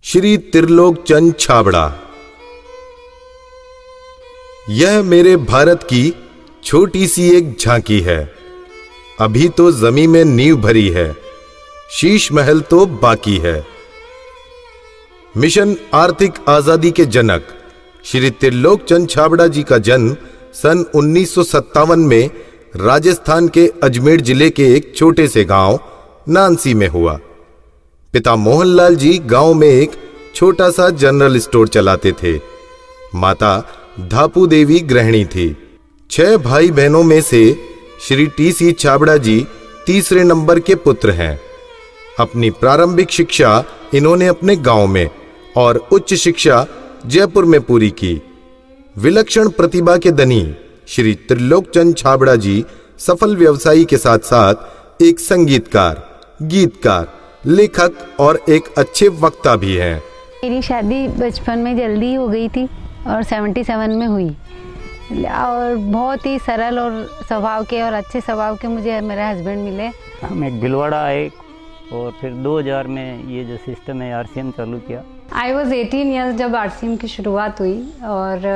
श्री त्रिलोक चंद छाबड़ा। यह मेरे भारत की छोटी सी एक झांकी है। अभी तो जमीन में नींव भरी है, शीश महल तो बाकी है। मिशन आर्थिक आजादी के जनक श्री त्रिलोक चंद छाबड़ा जी का जन्म सन 1957 में राजस्थान के अजमेर जिले के एक छोटे से गांव नानसी में हुआ। पिता मोहनलाल जी गांव में एक छोटा सा जनरल स्टोर चलाते थे। माता धापू देवी गृहिणी थी। 6 भाई बहनों में से श्री टी.सी. छाबड़ा जी तीसरे नंबर के पुत्र हैं। अपनी प्रारंभिक शिक्षा इन्होंने अपने गांव में और उच्च शिक्षा जयपुर में पूरी की। विलक्षण प्रतिभा के धनी श्री त्रिलोक चंद छाबड़ा जी सफल व्यवसायी के साथ साथ एक संगीतकार, गीतकार, लेखक और एक अच्छे वक्ता भी हैं। मेरी शादी बचपन में जल्दी हो गई थी और 77 में हुई और बहुत ही सरल और स्वभाव के और अच्छे स्वभाव के मुझे मेरे हस्बैंड मिले। हम एक भिलवाड़ा आए और फिर 2000 में ये जो सिस्टम है आरसीएम चालू किया। आई वॉज 18 ईयर्स जब आरसीएम की शुरुआत हुई और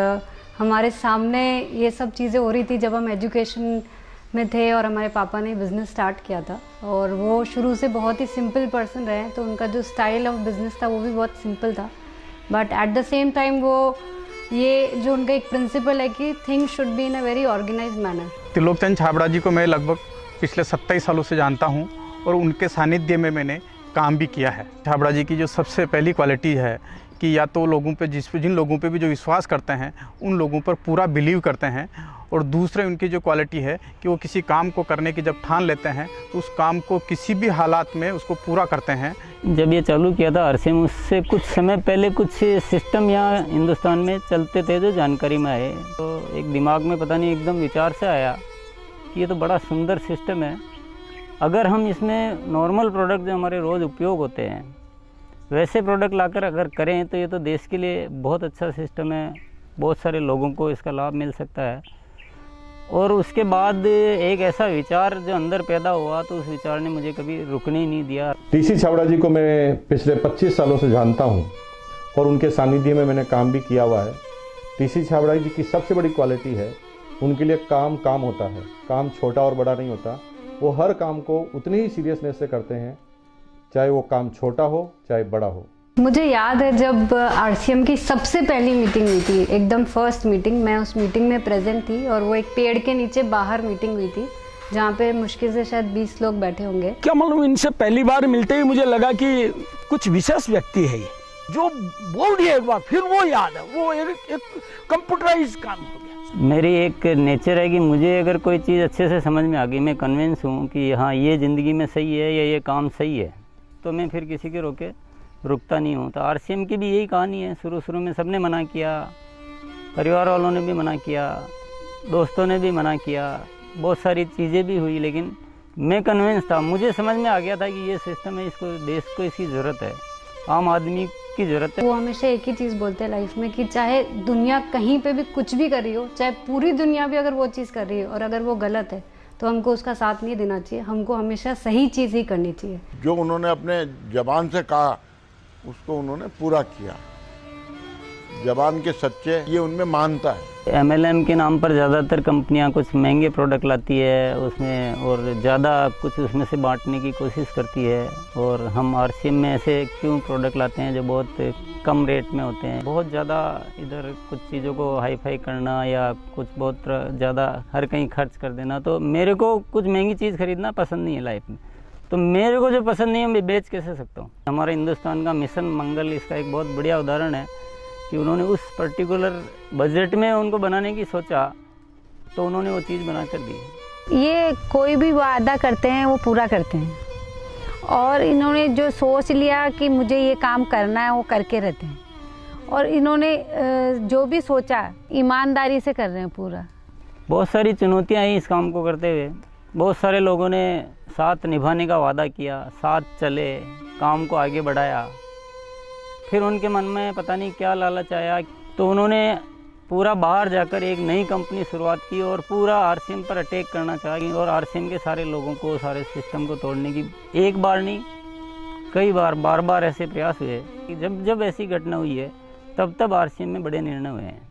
हमारे सामने ये सब चीज़ें हो रही थी जब हम एजुकेशन में थे और हमारे पापा ने बिज़नेस स्टार्ट किया था और वो शुरू से बहुत ही सिंपल पर्सन रहे, तो उनका जो स्टाइल ऑफ बिज़नेस था वो भी बहुत सिंपल था। But at the same time वो ये जो उनका एक प्रिंसिपल है कि things should be in a very organized manner. Trilok Chand Chhabra ji को मैं लगभग पिछले 27 सालों से जानता हूँ और उनके सानिध्य में मैंने काम भी किया है। छाबड़ा जी की जो सबसे पहली क्वालिटी है कि या तो लोगों पे जिन लोगों पे भी जो विश्वास करते हैं उन लोगों पर पूरा बिलीव करते हैं, और दूसरे उनकी जो क्वालिटी है कि वो किसी काम को करने की जब ठान लेते हैं तो उस काम को किसी भी हालात में उसको पूरा करते हैं। जब ये चालू किया था आरसीएम, उससे कुछ समय पहले कुछ सिस्टम यहाँ हिंदुस्तान में चलते थे जो जानकारी में आए, तो एक दिमाग में पता नहीं एकदम विचार से आया कि ये तो बड़ा सुंदर सिस्टम है। अगर हम इसमें नॉर्मल प्रोडक्ट जो हमारे रोज़ उपयोग होते हैं वैसे प्रोडक्ट लाकर अगर करें तो ये तो देश के लिए बहुत अच्छा सिस्टम है, बहुत सारे लोगों को इसका लाभ मिल सकता है। और उसके बाद एक ऐसा विचार जो अंदर पैदा हुआ तो उस विचार ने मुझे कभी रुकने ही नहीं दिया। टी.सी. छाबड़ा जी को मैं पिछले 25 सालों से जानता हूं और उनके सानिध्य में मैंने काम भी किया हुआ है। टी.सी. छाबड़ा जी की सबसे बड़ी क्वालिटी है उनके लिए काम होता है। काम छोटा और बड़ा नहीं होता, वो हर काम को उतनी ही सीरियसनेस से करते हैं, चाहे वो काम छोटा हो चाहे बड़ा हो। मुझे याद है जब आरसीएम की सबसे पहली मीटिंग हुई थी, एकदम फर्स्ट मीटिंग, मैं उस मीटिंग में प्रेजेंट थी और वो एक पेड़ के नीचे बाहर मीटिंग हुई थी जहाँ पे मुश्किल से शायद 20 लोग बैठे होंगे। क्या मालूम, इनसे पहली बार मिलते ही मुझे लगा कि कुछ विशेष व्यक्ति है जो बोल दिया एक बार फिर वो याद है, वो एक कंप्यूटराइज काम हो गया। मेरी एक नेचर है कि मुझे अगर कोई चीज़ अच्छे से समझ में आ गई, मैं कन्विंस हूँ कि हाँ ये ज़िंदगी में सही है या ये काम सही है, तो मैं फिर किसी के रोके रुकता नहीं हूँ। तो आरसीएम की भी यही कहानी है। शुरू में सबने मना किया, परिवार वालों ने भी मना किया, दोस्तों ने भी मना किया, बहुत सारी चीज़ें भी हुई, लेकिन मैं कन्विंस था, मुझे समझ में आ गया था कि ये सिस्टम है, इसको देश को इसकी ज़रूरत है, आम आदमी की ज़रूरत है। वो हमेशा एक ही चीज़ बोलते हैं लाइफ में कि चाहे दुनिया कहीं पे भी कुछ भी कर रही हो, चाहे पूरी दुनिया भी अगर वो चीज़ कर रही है और अगर वो गलत है तो हमको उसका साथ नहीं देना चाहिए, हमको हमेशा सही चीज़ ही करनी चाहिए। जो उन्होंने अपने जबान से कहा उसको उन्होंने पूरा किया। जबान के सच्चे ये उनमें मानता है। MLM के नाम पर ज़्यादातर कंपनियां कुछ महंगे प्रोडक्ट लाती है उसमें और ज़्यादा कुछ उसमें से बांटने की कोशिश करती है, और हम आरसीएम में ऐसे क्यों प्रोडक्ट लाते हैं जो बहुत कम रेट में होते हैं। बहुत ज़्यादा इधर कुछ चीज़ों को हाई फाई करना या कुछ बहुत ज़्यादा हर कहीं खर्च कर देना, तो मेरे को कुछ महंगी चीज़ खरीदना पसंद नहीं है लाइफ में। तो मेरे को जो पसंद नहीं है मैं बेच कैसे सकता हूँ। हमारे हिंदुस्तान का मिशन मंगल इसका एक बहुत बढ़िया उदाहरण है कि उन्होंने उस पर्टिकुलर बजट में उनको बनाने की सोचा तो उन्होंने वो चीज़ बना कर दी। ये कोई भी वादा करते हैं वो पूरा करते हैं, और इन्होंने जो सोच लिया कि मुझे ये काम करना है वो करके रहते हैं, और इन्होंने जो भी सोचा ईमानदारी से कर रहे हैं पूरा। बहुत सारी चुनौतियाँ आई इस काम को करते हुए। बहुत सारे लोगों ने साथ निभाने का वादा किया, साथ चले, काम को आगे बढ़ाया, फिर उनके मन में पता नहीं क्या लालच आया तो उन्होंने पूरा बाहर जाकर एक नई कंपनी शुरुआत की और पूरा आरसीएम पर अटैक करना चाहिए और आरसीएम के सारे लोगों को, सारे सिस्टम को तोड़ने की एक बार नहीं कई बार बार ऐसे प्रयास हुए कि जब ऐसी घटना हुई है तब आरसीएम में बड़े निर्णय हुए हैं।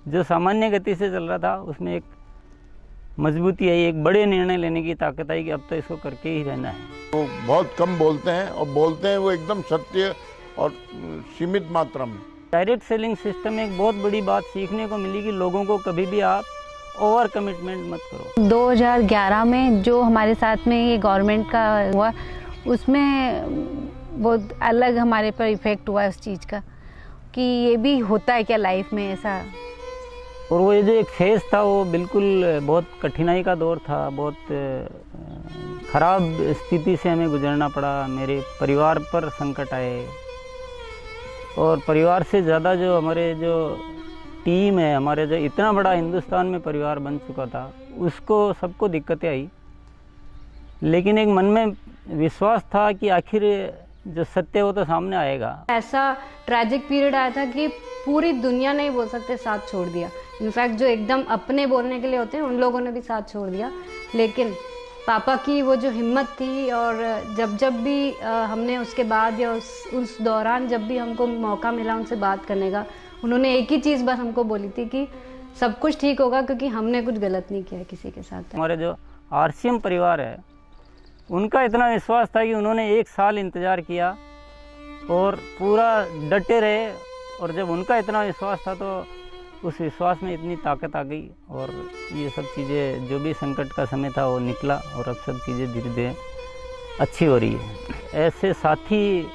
जो सामान्य गति से चल रहा था उसमें एक मजबूती आई, एक बड़े निर्णय लेने की ताकत आई कि अब तो इसको करके ही रहना है। वो बहुत कम बोलते हैं और बोलते हैं वो एकदम सत्य और सीमित मात्रा में। डायरेक्ट सेलिंग सिस्टम में एक बहुत बड़ी बात सीखने को मिली कि लोगों को कभी भी आप ओवर कमिटमेंट मत करो। 2011 में जो हमारे साथ में ये गवर्नमेंट का हुआ, उसमें बहुत अलग हमारे पर इफ़ेक्ट हुआ उस चीज़ का कि ये भी होता है क्या लाइफ में ऐसा। और वो ये जो एक फेज़ था वो बिल्कुल बहुत कठिनाई का दौर था, बहुत ख़राब स्थिति से हमें गुजरना पड़ा। मेरे परिवार पर संकट आए और परिवार से ज़्यादा जो हमारे जो टीम है, हमारे जो इतना बड़ा हिंदुस्तान में परिवार बन चुका था, उसको सबको दिक्कतें आई। लेकिन एक मन में विश्वास था कि आखिर जो सत्य वो तो सामने आएगा। ऐसा ट्रैजिक पीरियड आया था कि पूरी दुनिया ने ही बोल सकते साथ छोड़ दिया। इनफैक्ट जो एकदम अपने बोलने के लिए होते हैं उन लोगों ने भी साथ छोड़ दिया। लेकिन पापा की वो जो हिम्मत थी, और जब भी हमने उसके बाद या उस दौरान जब भी हमको मौका मिला उनसे बात करने का, उन्होंने एक ही चीज़ बस हमको बोली थी कि सब कुछ ठीक होगा क्योंकि हमने कुछ गलत नहीं किया किसी के साथ। हमारे जो आरसीएम परिवार है उनका इतना विश्वास था कि उन्होंने 1 साल इंतज़ार किया और पूरा डटे रहे। और जब उनका इतना विश्वास था तो उस विश्वास में इतनी ताकत आ गई और ये सब चीज़ें, जो भी संकट का समय था वो निकला और अब सब चीज़ें धीरे धीरे अच्छी हो रही है। ऐसे साथी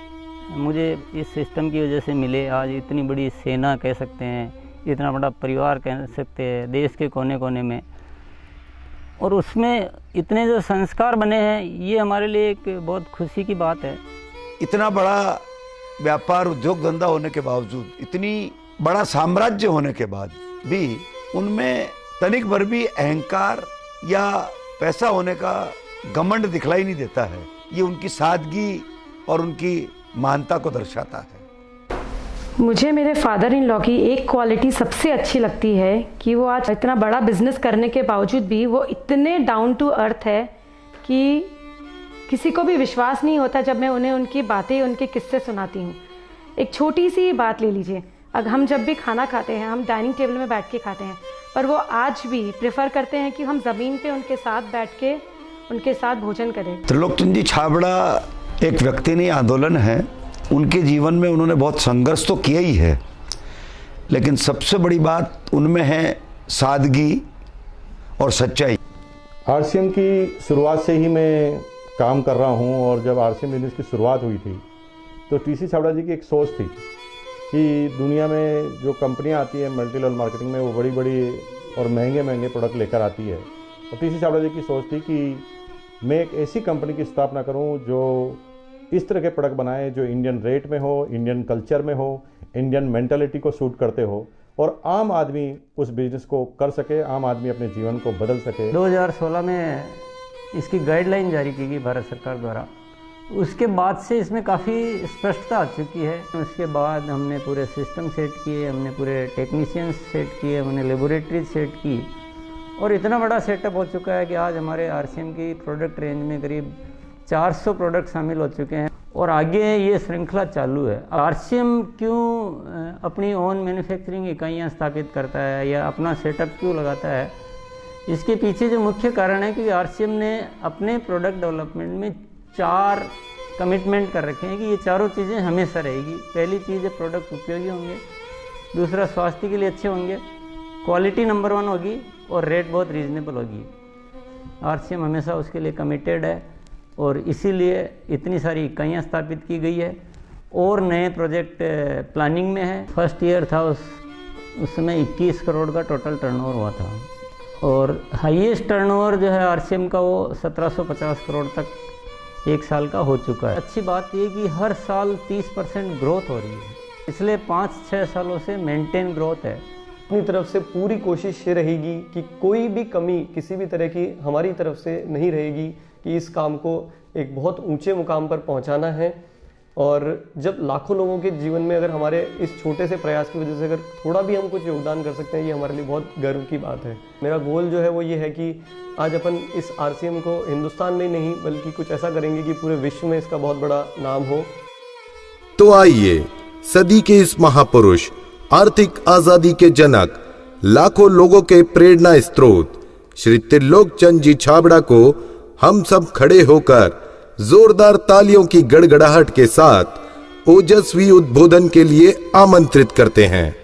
मुझे इस सिस्टम की वजह से मिले। आज इतनी बड़ी सेना कह सकते हैं, इतना बड़ा परिवार कह सकते हैं देश के कोने कोने में, और उसमें इतने जो संस्कार बने हैं, ये हमारे लिए एक बहुत खुशी की बात है। इतना बड़ा व्यापार उद्योग धंधा होने के बावजूद, इतनी बड़ा साम्राज्य होने के बाद भी उनमें तनिक भर भी अहंकार या पैसा होने का घमंड दिखलाई नहीं देता है। ये उनकी सादगी और उनकी महानता को दर्शाता है। मुझे मेरे फादर इन लॉ की एक क्वालिटी सबसे अच्छी लगती है कि वो आज इतना बड़ा बिजनेस करने के बावजूद भी वो इतने डाउन टू अर्थ है कि किसी को भी विश्वास नहीं होता जब मैं उन्हें उनकी बातें, उनके किस्से सुनाती हूँ। एक छोटी सी बात ले लीजिए, अगर हम जब भी खाना खाते हैं हम डाइनिंग टेबल में बैठ के खाते हैं, पर वो आज भी प्रेफर करते हैं कि हम ज़मीन पे उनके साथ बैठ के उनके साथ भोजन करें। त्रिलोकचंद जी छाबड़ा एक व्यक्ति नहीं, आंदोलन है। उनके जीवन में उन्होंने बहुत संघर्ष तो किया ही है, लेकिन सबसे बड़ी बात उनमें है सादगी और सच्चाई। आरसीएम की शुरुआत से ही मैं काम कर रहा हूं, और जब आरसीएम बिजनेस की शुरुआत हुई थी तो टीसी छाबड़ा जी की एक सोच थी कि दुनिया में जो कंपनियां आती हैं मल्टी लेवल मार्केटिंग में, वो बड़ी बड़ी और महंगे महंगे प्रोडक्ट लेकर आती है। और टीसी छाबड़ा जी की सोच थी कि मैं एक ऐसी कंपनी की स्थापना करूं जो इस तरह के प्रोडक्ट बनाए जो इंडियन रेट में हो, इंडियन कल्चर में हो, इंडियन मेंटालिटी को सूट करते हो, और आम आदमी उस बिजनेस को कर सके, आम आदमी अपने जीवन को बदल सके। 2016 में इसकी गाइडलाइन जारी की गई भारत सरकार द्वारा। उसके बाद से इसमें काफ़ी स्पष्टता आ चुकी है। उसके बाद हमने पूरे सिस्टम सेट किए, हमने पूरे टेक्नीशियंस सेट किए, हमने लेबोरेटरी सेट की, और इतना बड़ा सेटअप हो चुका है कि आज हमारे आरसीएम की प्रोडक्ट रेंज में करीब 400 प्रोडक्ट शामिल हो चुके हैं और आगे ये श्रृंखला चालू है। आरसीएम क्यों अपनी ओन मैन्युफैक्चरिंग इकाइयाँ स्थापित करता है या अपना सेटअप क्यों लगाता है, इसके पीछे जो मुख्य कारण है कि आरसीएम ने अपने प्रोडक्ट डेवलपमेंट में 4 कमिटमेंट कर रखे हैं कि ये चारों चीज़ें हमेशा रहेगी। पहली चीज़ है प्रोडक्ट उपयोगी होंगे, दूसरा स्वास्थ्य के लिए अच्छे होंगे, क्वालिटी नंबर 1 होगी और रेट बहुत रीजनेबल होगी। आरसीएम हमेशा उसके लिए कमिटेड है और इसीलिए इतनी सारी इकाइयाँ स्थापित की गई है और नए प्रोजेक्ट प्लानिंग में है। फर्स्ट ईयर था उस समय 21 करोड़ का टोटल टर्नओवर हुआ था और हाईएस्ट टर्नओवर जो है आरसीएम का वो 1750 करोड़ तक एक साल का हो चुका है। अच्छी बात ये कि हर साल 30% ग्रोथ हो रही है, इसलिए 5-6 सालों से मेंटेन ग्रोथ है। अपनी तरफ से पूरी कोशिश ये रहेगी कि कोई भी कमी किसी भी तरह की हमारी तरफ से नहीं रहेगी कि इस काम को एक बहुत ऊंचे मुकाम पर पहुंचाना है और जब लाखों लोगों के जीवन में अगर हमारे इस छोटे से प्रयास की वजह से अगर थोड़ा भी हम कुछ योगदान कर सकते हैं, ये हमारे लिए बहुत गर्व की बात है। मेरा गोल जो है वो ये है कि आज अपन इस RCM को हिंदुस्तान में नहीं बल्कि कुछ ऐसा करेंगे कि पूरे विश्व में इसका बहुत बड़ा नाम हो। तो आइए सदी के इस महापुरुष, आर्थिक आजादी के जनक, लाखों लोगों के प्रेरणा स्रोत श्री त्रिलोक चंद जी छाबड़ा को हम सब खड़े होकर जोरदार तालियों की गड़गड़ाहट के साथ ओजस्वी उद्बोधन के लिए आमंत्रित करते हैं।